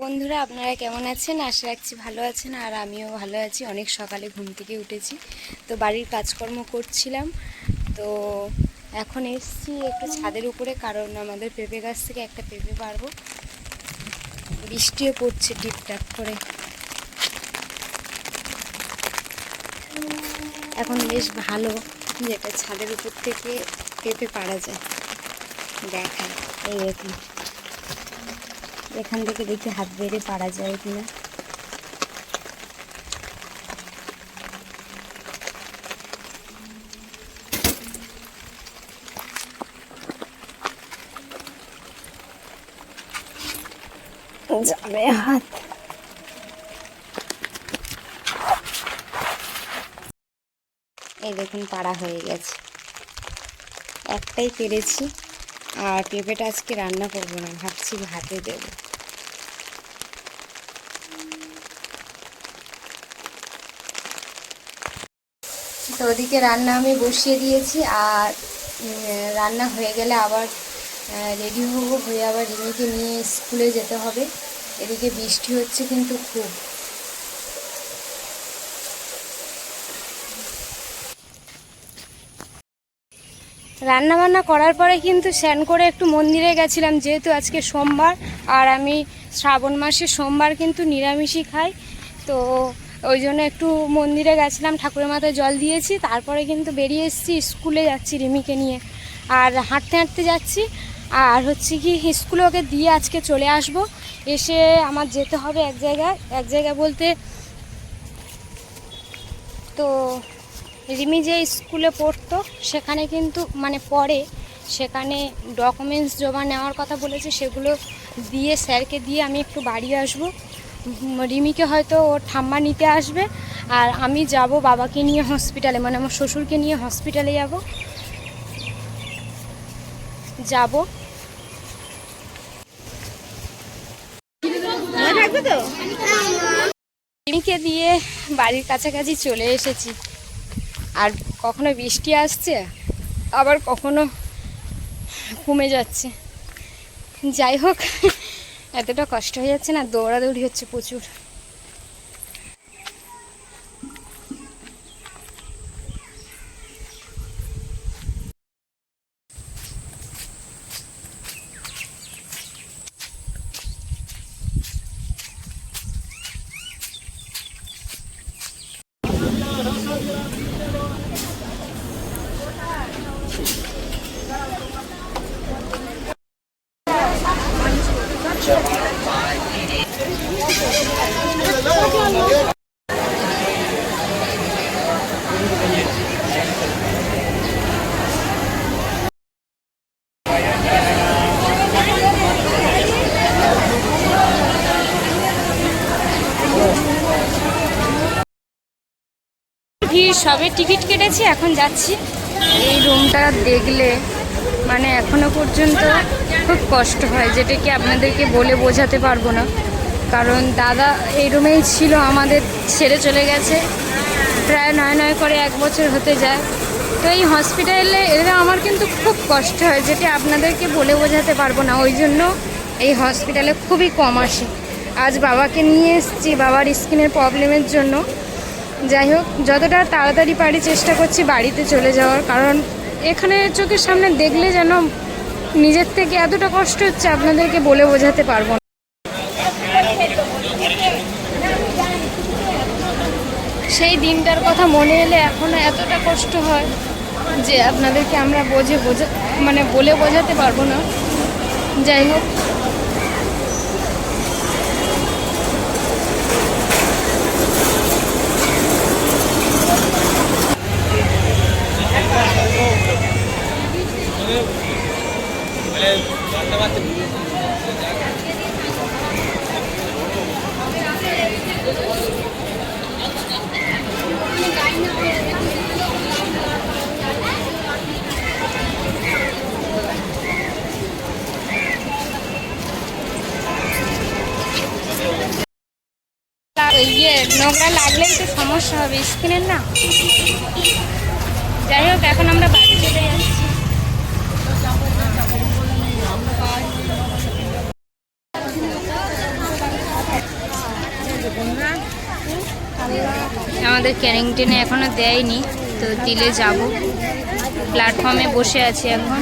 বন্ধুরা আপনারা কেমন আছেন? আশা রাখছি ভালো আছেন। আর আমিও ভালো আছি। অনেক সকালে ঘুম থেকে উঠেছি, তো বাড়ির কাজকর্ম করছিলাম। তো এখন এসছি একটু ছাদের উপরে, কারণ আমাদের পেঁপে গাছ থেকে একটা পেঁপে পারবো। বৃষ্টিও পড়ছে টিপটাপ করে। এখন বেশ ভালো যেটা ছাদের উপর থেকে পেঁপে পারা যায়। দেখায় এই দেখুন, এখান থেকে দেখি হাত বেড়ে পারা যায় কিনা। যাবে হাত। এই দেখুন পাড়া হয়ে গেছে, একটাই পেরেছি। আর পেঁপেটা আজকে রান্না করবো না, ভাবছি ভাতে দেবো। তো ওদিকে রান্না আমি বসিয়ে দিয়েছি, আর রান্না হয়ে গেলে আবার রেডি হবো, হয়ে আবার রিমিকে নিয়ে স্কুলে যেতে হবে। এদিকে বৃষ্টি হচ্ছে কিন্তু খুব। রান্না বান্না করার পরে কিন্তু স্নান করে একটু মন্দিরে গেছিলাম, যেহেতু আজকে সোমবার। আর আমি শ্রাবণ মাসে সোমবার কিন্তু নিরামিষই খাই, তো ওই জন্য একটু মন্দিরে গেছিলাম, ঠাকুরের মাথায় জল দিয়েছি। তারপরে কিন্তু বেরিয়ে এসেছি, স্কুলে যাচ্ছি রিমিকে নিয়ে। আর হাঁটতে হাঁটতে যাচ্ছি। আর হচ্ছে কি, স্কুলে ওকে দিয়ে আজকে চলে আসব। এসে আমার যেতে হবে এক জায়গায় বলতে, তো রিমি যে স্কুলে পড়তো সেখানে কিন্তু পড়ে, সেখানে ডকুমেন্টস জমা নেওয়ার কথা বলেছে। সেগুলো দিয়ে স্যারকে দিয়ে আমি একটু বাড়ি আসব। রিমিকে হয়তো ওর ঠাম্মা নিতে আসবে, আর আমি যাব বাবাকে নিয়ে হসপিটালে, আমার শ্বশুরকে নিয়ে হসপিটালে যাব। রিমিকে দিয়ে বাড়ির কাছাকাছি চলে এসেছি। আর কখনো বৃষ্টি আসছে, আবার কখনো কমে যাচ্ছে। যাই হোক, এতটা কষ্ট হয়ে যাচ্ছে না, দৌড়াদৌড়ি হচ্ছে প্রচুর। সবে টিকিট কেটেছি, এখন যাচ্ছি। এই রুমটা দেখলে এখনো পর্যন্ত খুব কষ্ট হয়, যেটা কি আপনাদেরকে বলে বোঝাতে পারবো না। কারণ দাদা এই রুমেই ছিল, আমাদের ছেড়ে চলে গেছে প্রায় নয় করে 1 বছর হতে যায়। তো এই হসপিটালে এলে আমার কিন্তু খুব কষ্ট হয়, যেটা আপনাদেরকে বলে বোঝাতে পারবো না। ওই জন্য এই হসপিটালে খুবই কম আসি। আজ বাবাকে নিয়ে এসেছি বাবার স্কিনের প্রবলেমের জন্য। যাই হোক, যতটা তাড়াতাড়ি পারি চেষ্টা করছি বাড়িতে চলে যাওয়ার, কারণ এখানে চোখের সামনে দেখলে যেন নিজের থেকে এতটা কষ্ট হচ্ছে, আপনাদেরকে বলে বোঝাতে পারবো না। সেই দিনটার কথা মনে এলে এখনো এতটা কষ্ট হয় যে আপনাদেরকে আমরা বলে বোঝাতে পারবো না। যাই হোক, নোংরা লাগলেই তো সমস্যা হবে স্কিনের, না? যাই হোক, এখন আমরা বাড়ি চলে যাচ্ছি। আমাদের ক্যানিং ট্রেনে এখনো দেয়নি, তো দিলে যাব। প্ল্যাটফর্মে বসে আছি এখন।